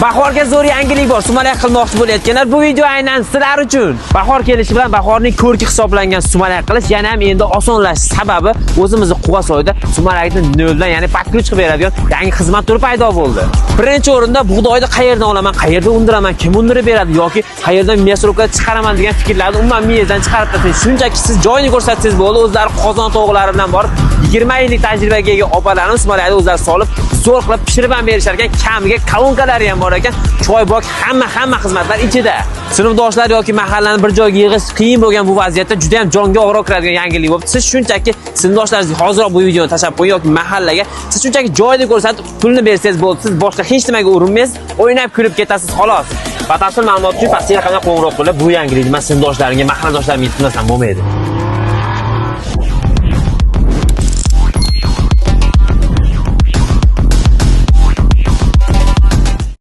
Bahorga zo'r yangilik bor. Sumalak qilmoqchi bo'layotganlar, bu video aynan sizlar uchun. Bahor kelishi bilan bahorning ko'rki hisoblangan sumalak qilish yana ham endi osonlashishi sababi o'zimizning Quvasoyda sumalakni noldan, ya'ni patka chiqib beradigan yangi xizmat turi paydo bo'ldi. Birinchi o'rinda bug'doyni qayerdan olaman, qayerda undiraman, kim undirib beradi yoki qayerdan мясорубка chiqaraman degan fikrlarni umuman miyangizdan chiqarib tashlashing. Shunchaki siz joyini ko'rsatsangiz bo'ldi, o'zlari qozon tovuqlari bilan borib 20 yillik tajribaga ega opalarimiz sumalakni o'zlari solib, zo'r qilib pishirib ham berishar ekan. Kamiga kolonkalari ham bor ekan. Choybok hamma xizmatlar ichida. Sinfdoshlar yoki mahallani bir joyga yig'ish qiyin bo'lgan bu vaziyatda juda ham jonga og'riq kiradigan yangilik bo'libdi. Siz shunchaki sinfdoshlaringiz hozirroq bu videoni tashlab qo'ying yoki mahallaga siz shunchaki joyni ko'rsatib pulni bersangiz bo'ldi. Siz boshqa hech nimaga urinmaysiz, o'ynab kulib ketasiz xolos. Batafsil ma'lumot uchun pastga raqamga qo'ng'iroq qilib bu yangilikni sinfdoshlarimga, mahalladoshlarimga yetkazsam bo'lmaydi.